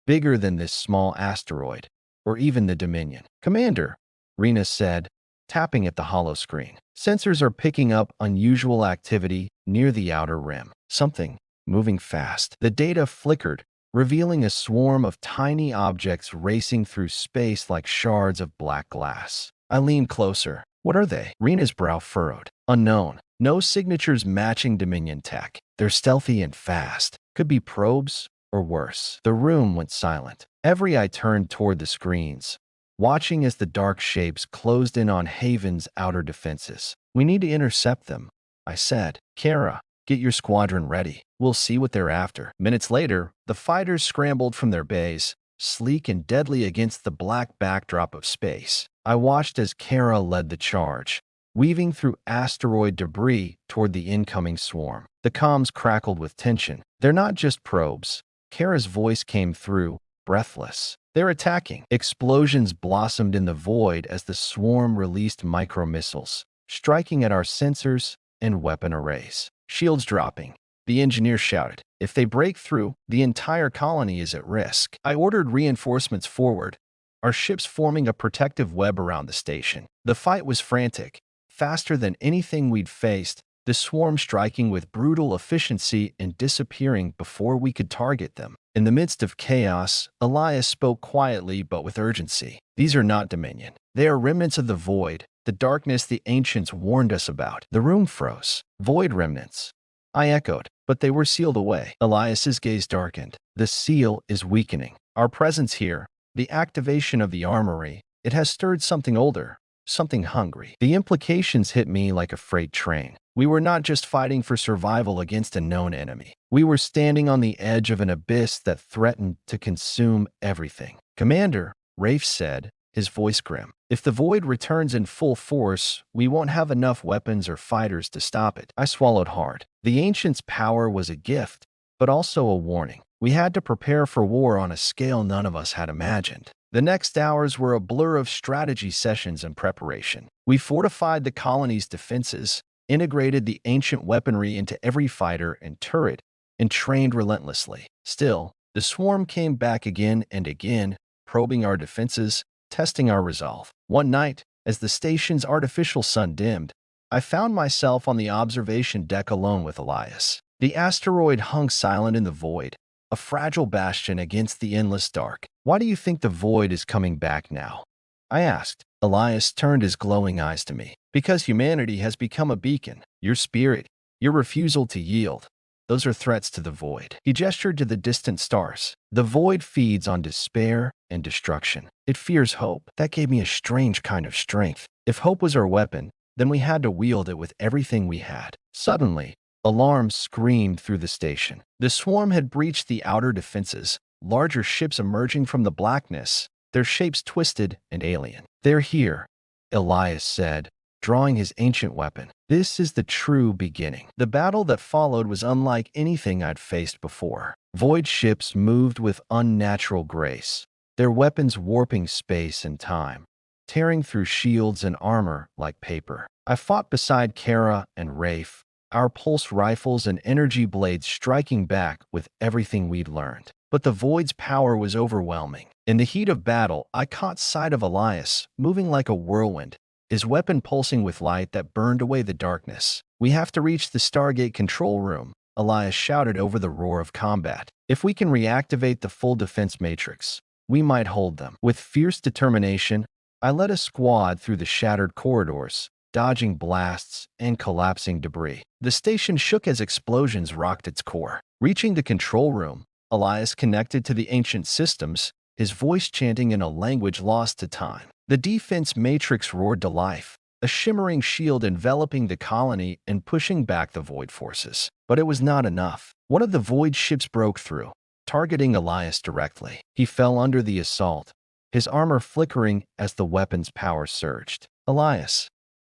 bigger than this small asteroid, or even the Dominion. Commander, Rena said, tapping at the hollow screen. Sensors are picking up unusual activity near the outer rim. Something moving fast. The data flickered, revealing a swarm of tiny objects racing through space like shards of black glass. I leaned closer. What are they? Rena's brow furrowed. Unknown. No signatures matching Dominion tech. They're stealthy and fast. Could be probes, or worse. The room went silent. Every eye turned toward the screens, watching as the dark shapes closed in on Haven's outer defenses. We need to intercept them, I said. Kara, get your squadron ready. We'll see what they're after. Minutes later, the fighters scrambled from their bays, sleek and deadly against the black backdrop of space. I watched as Kara led the charge, weaving through asteroid debris toward the incoming swarm. The comms crackled with tension. They're not just probes. Kara's voice came through, breathless. They're attacking. Explosions blossomed in the void as the swarm released micro-missiles, striking at our sensors and weapon arrays. Shields dropping. The engineer shouted. If they break through, the entire colony is at risk. I ordered reinforcements forward, our ships forming a protective web around the station. The fight was frantic, faster than anything we'd faced, the swarm striking with brutal efficiency and disappearing before we could target them. In the midst of chaos, Elias spoke quietly but with urgency. These are not Dominion. They are remnants of the void, the darkness the ancients warned us about. The room froze. Void remnants. I echoed, but they were sealed away. Elias's gaze darkened. The seal is weakening. Our presence here, the activation of the armory, it has stirred something older, something hungry. The implications hit me like a freight train. We were not just fighting for survival against a known enemy. We were standing on the edge of an abyss that threatened to consume everything. Commander, Rafe said, his voice grim. If the void returns in full force, we won't have enough weapons or fighters to stop it. I swallowed hard. The ancients' power was a gift, but also a warning. We had to prepare for war on a scale none of us had imagined. The next hours were a blur of strategy sessions and preparation. We fortified the colony's defenses, integrated the ancient weaponry into every fighter and turret, and trained relentlessly. Still, the swarm came back again and again, probing our defenses, testing our resolve. One night, as the station's artificial sun dimmed, I found myself on the observation deck alone with Elias. The asteroid hung silent in the void, a fragile bastion against the endless dark. "Why do you think the void is coming back now?" I asked. Elias turned his glowing eyes to me. "Because humanity has become a beacon. Your spirit, your refusal to yield. Those are threats to the void." He gestured to the distant stars. "The void feeds on despair and destruction. It fears hope." That gave me a strange kind of strength. If hope was our weapon, then we had to wield it with everything we had. Suddenly, alarms screamed through the station. The swarm had breached the outer defenses, larger ships emerging from the blackness, their shapes twisted and alien. "They're here," Elias said, drawing his ancient weapon. This is the true beginning. The battle that followed was unlike anything I'd faced before. Void ships moved with unnatural grace, their weapons warping space and time, tearing through shields and armor like paper. I fought beside Kara and Rafe, our pulse rifles and energy blades striking back with everything we'd learned. But the Void's power was overwhelming. In the heat of battle, I caught sight of Elias, moving like a whirlwind, his weapon pulsing with light that burned away the darkness. "We have to reach the Stargate control room," Elias shouted over the roar of combat. "If we can reactivate the full defense matrix, we might hold them." With fierce determination, I led a squad through the shattered corridors, dodging blasts and collapsing debris. The station shook as explosions rocked its core. Reaching the control room, Elias connected to the ancient systems, his voice chanting in a language lost to time. The defense matrix roared to life, a shimmering shield enveloping the colony and pushing back the Void forces. But it was not enough. One of the Void ships broke through, targeting Elias directly. He fell under the assault, his armor flickering as the weapon's power surged. "Elias!"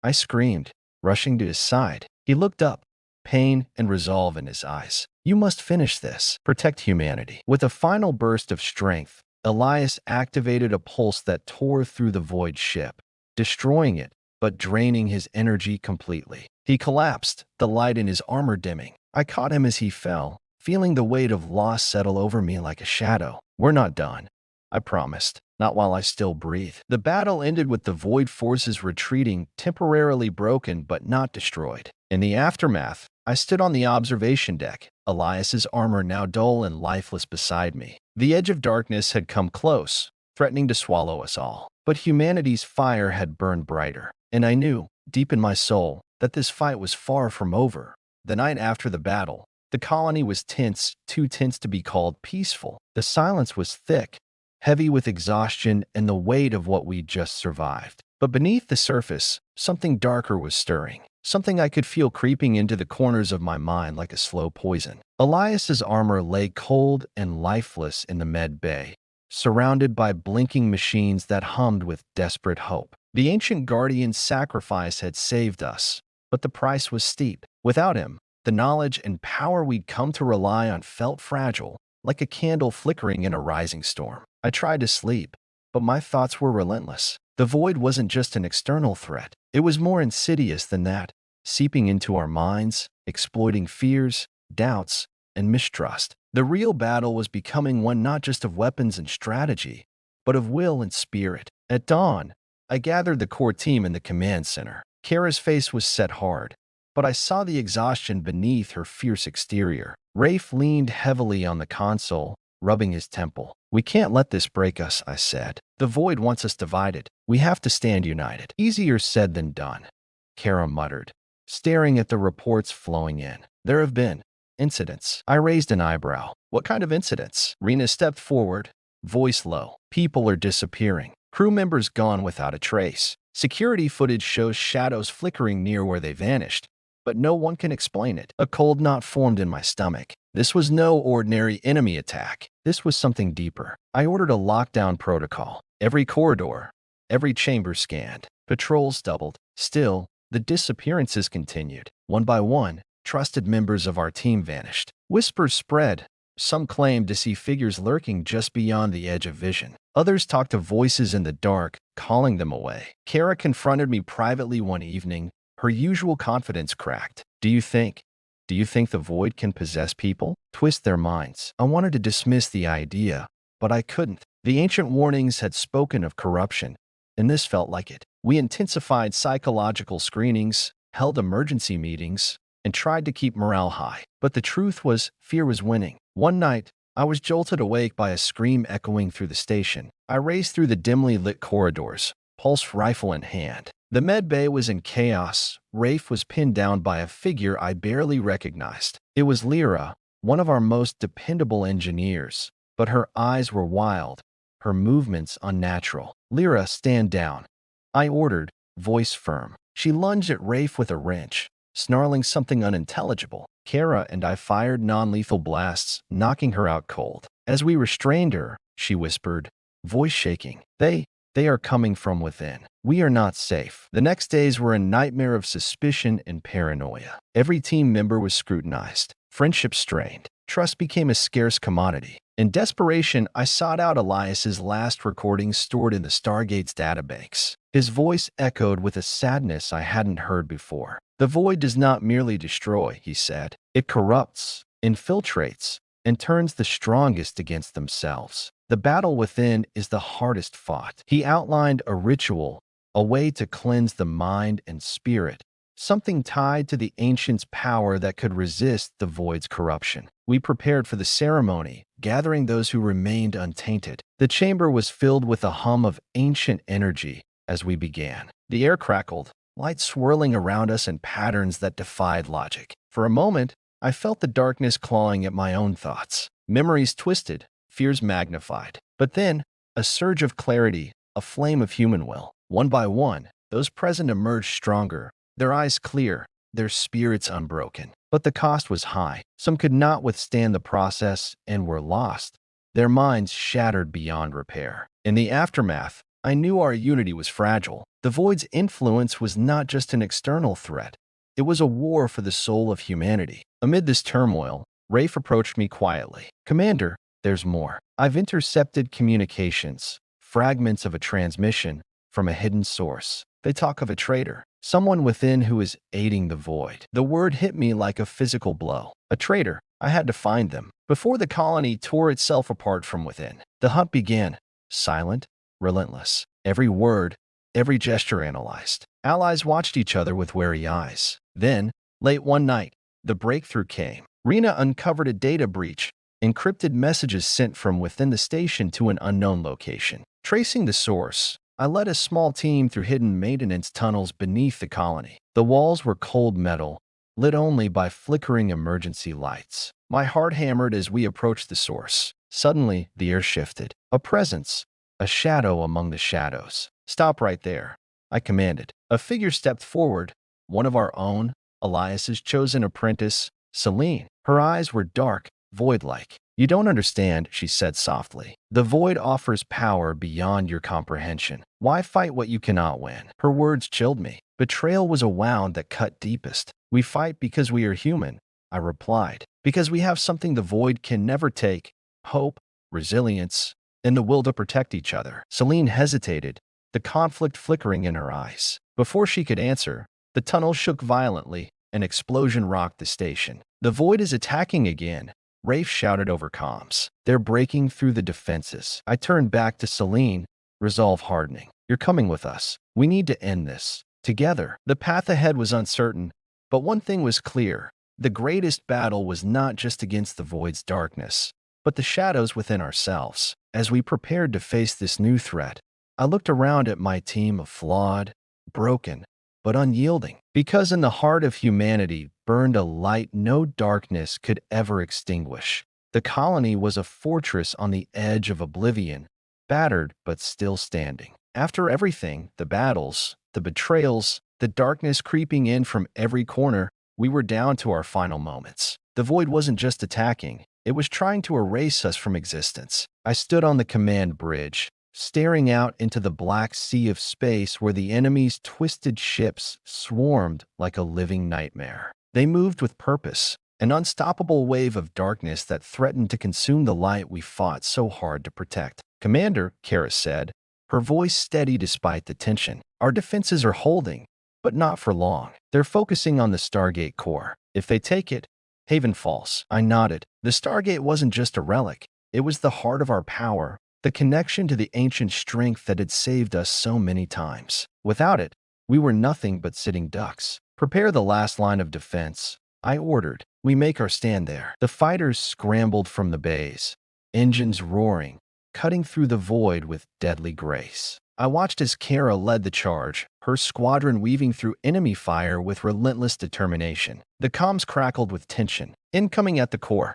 I screamed, rushing to his side. He looked up, pain and resolve in his eyes. "You must finish this. Protect humanity." With a final burst of strength, Elias activated a pulse that tore through the Void ship, destroying it, but draining his energy completely. He collapsed, the light in his armor dimming. I caught him as he fell, feeling the weight of loss settle over me like a shadow. "We're not done," I promised. "Not while I still breathe." The battle ended with the Void forces retreating, temporarily broken but not destroyed. In the aftermath, I stood on the observation deck, Elias's armor now dull and lifeless beside me. The edge of darkness had come close, threatening to swallow us all. But humanity's fire had burned brighter, and I knew, deep in my soul, that this fight was far from over. The night after the battle, the colony was tense, too tense to be called peaceful. The silence was thick, heavy with exhaustion and the weight of what we'd just survived. But beneath the surface, something darker was stirring, something I could feel creeping into the corners of my mind like a slow poison. Elias's armor lay cold and lifeless in the med bay, surrounded by blinking machines that hummed with desperate hope. The ancient guardian's sacrifice had saved us, but the price was steep. Without him, the knowledge and power we'd come to rely on felt fragile, like a candle flickering in a rising storm. I tried to sleep, but my thoughts were relentless. The Void wasn't just an external threat. It was more insidious than that, seeping into our minds, exploiting fears, doubts, and mistrust. The real battle was becoming one not just of weapons and strategy, but of will and spirit. At dawn, I gathered the core team in the command center. Kara's face was set hard, but I saw the exhaustion beneath her fierce exterior. Rafe leaned heavily on the console, rubbing his temple. "We can't let this break us," I said. "The Void wants us divided. We have to stand united." "Easier said than done," Kara muttered, staring at the reports flowing in. "There have been incidents." I raised an eyebrow. "What kind of incidents?" Rena stepped forward, voice low. "People are disappearing. Crew members gone without a trace. Security footage shows shadows flickering near where they vanished, but no one can explain it." A cold knot formed in my stomach. This was no ordinary enemy attack. This was something deeper. I ordered a lockdown protocol. Every corridor, every chamber scanned. Patrols doubled. Still, the disappearances continued. One by one, trusted members of our team vanished. Whispers spread. Some claimed to see figures lurking just beyond the edge of vision. Others talked to voices in the dark, calling them away. Kara confronted me privately one evening. Her usual confidence cracked. Do you think the void can possess people? Twist their minds. I wanted to dismiss the idea, but I couldn't. The ancient warnings had spoken of corruption, and this felt like it. We intensified psychological screenings, held emergency meetings, and tried to keep morale high. But the truth was, fear was winning. One night, I was jolted awake by a scream echoing through the station. I raced through the dimly lit corridors, pulse rifle in hand. The med bay was in chaos. Rafe was pinned down by a figure I barely recognized. It was Lyra, one of our most dependable engineers, but her eyes were wild, her movements unnatural. Lyra, stand down, I ordered, voice firm. She lunged at Rafe with a wrench, snarling something unintelligible. Kara and I fired non-lethal blasts, knocking her out cold. As we restrained her, she whispered, voice shaking, They are coming from within. We are not safe. The next days were a nightmare of suspicion and paranoia. Every team member was scrutinized. Friendship strained. Trust became a scarce commodity. In desperation, I sought out Elias's last recordings stored in the Stargate's databanks. His voice echoed with a sadness I hadn't heard before. The void does not merely destroy, he said. It corrupts, infiltrates, and turns the strongest against themselves. The battle within is the hardest fought. He outlined a ritual, a way to cleanse the mind and spirit, something tied to the ancients' power that could resist the void's corruption. We prepared for the ceremony, gathering those who remained untainted. The chamber was filled with a hum of ancient energy as we began. The air crackled, light swirling around us in patterns that defied logic. For a moment, I felt the darkness clawing at my own thoughts. Memories twisted, fears magnified. But then, a surge of clarity, a flame of human will. One by one, those present emerged stronger, their eyes clear, their spirits unbroken. But the cost was high. Some could not withstand the process and were lost, their minds shattered beyond repair. In the aftermath, I knew our unity was fragile. The void's influence was not just an external threat. It was a war for the soul of humanity. Amid this turmoil, Rafe approached me quietly. Commander, there's more. I've intercepted communications, fragments of a transmission from a hidden source. They talk of a traitor, someone within who is aiding the void. The word hit me like a physical blow. A traitor. I had to find them. Before the colony tore itself apart from within, the hunt began. Silent, relentless. Every word, every gesture analyzed. Allies watched each other with wary eyes. Then, late one night, the breakthrough came. Rena uncovered a data breach, encrypted messages sent from within the station to an unknown location. Tracing the source, I led a small team through hidden maintenance tunnels beneath the colony. The walls were cold metal, lit only by flickering emergency lights. My heart hammered as we approached the source. Suddenly, the air shifted. A presence, a shadow among the shadows. Stop right there, I commanded. A figure stepped forward, one of our own, Elias's chosen apprentice, Celine. Her eyes were dark, void-like. You don't understand, she said softly. The void offers power beyond your comprehension. Why fight what you cannot win? Her words chilled me. Betrayal was a wound that cut deepest. We fight because we are human, I replied. Because we have something the void can never take: hope, resilience, and the will to protect each other. Celine hesitated, the conflict flickering in her eyes. Before she could answer, the tunnel shook violently. An explosion rocked the station. The void is attacking again, Rafe shouted over comms. They're breaking through the defenses. I turned back to Celine, resolve hardening. You're coming with us. We need to end this. Together. The path ahead was uncertain, but one thing was clear. The greatest battle was not just against the void's darkness, but the shadows within ourselves. As we prepared to face this new threat, I looked around at my team of flawed, broken, but unyielding. Because in the heart of humanity burned a light no darkness could ever extinguish. The colony was a fortress on the edge of oblivion, battered but still standing. After everything, the battles, the betrayals, the darkness creeping in from every corner, we were down to our final moments. The void wasn't just attacking, it was trying to erase us from existence. I stood on the command bridge, staring out into the black sea of space where the enemy's twisted ships swarmed like a living nightmare. They moved with purpose, an unstoppable wave of darkness that threatened to consume the light we fought so hard to protect. "Commander," Kara said, her voice steady despite the tension, "our defenses are holding, but not for long. They're focusing on the Stargate core. If they take it, Haven falls." I nodded. The Stargate wasn't just a relic. It was the heart of our power, the connection to the ancient strength that had saved us so many times. Without it, we were nothing but sitting ducks. "Prepare the last line of defense," I ordered. "We make our stand there." The fighters scrambled from the bays, engines roaring, cutting through the void with deadly grace. I watched as Kara led the charge, her squadron weaving through enemy fire with relentless determination. The comms crackled with tension. "Incoming at the core."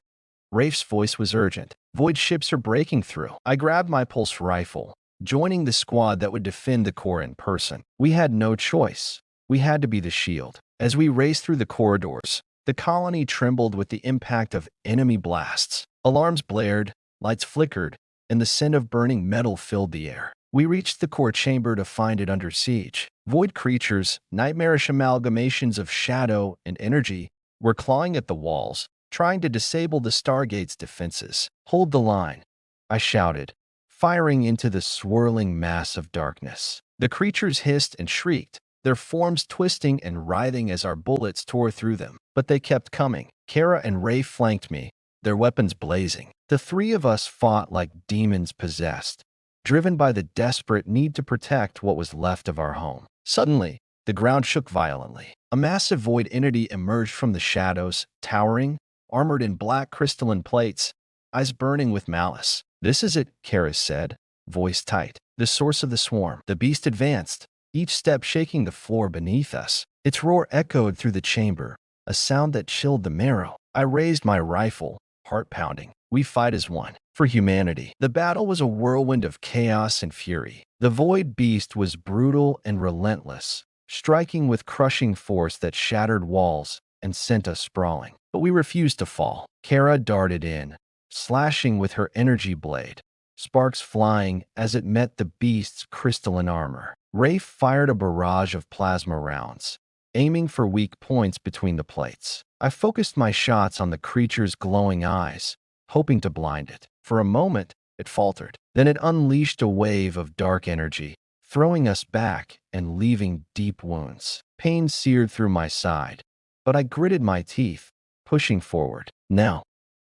Rafe's voice was urgent. "Void ships are breaking through." I grabbed my pulse rifle, joining the squad that would defend the core in person. We had no choice. We had to be the shield. As we raced through the corridors, the colony trembled with the impact of enemy blasts. Alarms blared, lights flickered, and the scent of burning metal filled the air. We reached the core chamber to find it under siege. Void creatures, nightmarish amalgamations of shadow and energy, were clawing at the walls, trying to disable the Stargate's defenses. "Hold the line," I shouted, firing into the swirling mass of darkness. The creatures hissed and shrieked, their forms twisting and writhing as our bullets tore through them. But they kept coming. Kara and Rafe flanked me, their weapons blazing. The three of us fought like demons possessed, driven by the desperate need to protect what was left of our home. Suddenly, the ground shook violently. A massive void entity emerged from the shadows, towering, armored in black crystalline plates, eyes burning with malice. "This is it," Kara said, voice tight. "The source of the swarm." The beast advanced, each step shaking the floor beneath us. Its roar echoed through the chamber, a sound that chilled the marrow. I raised my rifle, heart pounding. We fight as one. For humanity. The battle was a whirlwind of chaos and fury. The void beast was brutal and relentless, striking with crushing force that shattered walls and sent us sprawling. But we refused to fall. Kara darted in, slashing with her energy blade, sparks flying as it met the beast's crystalline armor. Rafe fired a barrage of plasma rounds, aiming for weak points between the plates. I focused my shots on the creature's glowing eyes, hoping to blind it. For a moment, it faltered. Then it unleashed a wave of dark energy, throwing us back and leaving deep wounds. Pain seared through my side, but I gritted my teeth, pushing forward. "Now,"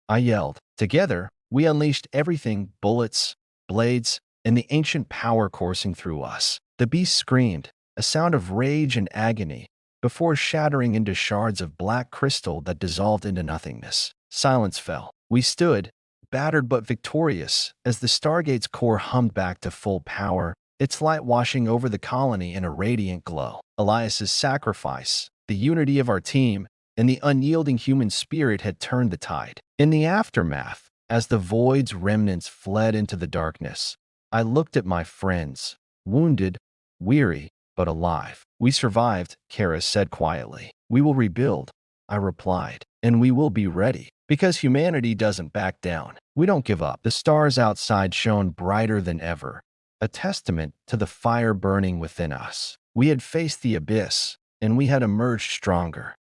I yelled. Together, we unleashed everything: bullets, blades, and the ancient power coursing through us. The beast screamed, a sound of rage and agony, before shattering into shards of black crystal that dissolved into nothingness. Silence fell. We stood, battered but victorious, as the Stargate's core hummed back to full power, its light washing over the colony in a radiant glow. Elias's sacrifice, the unity of our team, and the unyielding human spirit had turned the tide. In the aftermath, as the Void's remnants fled into the darkness, I looked at my friends, wounded, weary, but alive. "We survived," Kara said quietly. "We will rebuild," I replied, "and we will be ready. Because humanity doesn't back down. We don't give up." The stars outside shone brighter than ever, a testament to the fire burning within us. We had faced the abyss, and we had emerged stronger.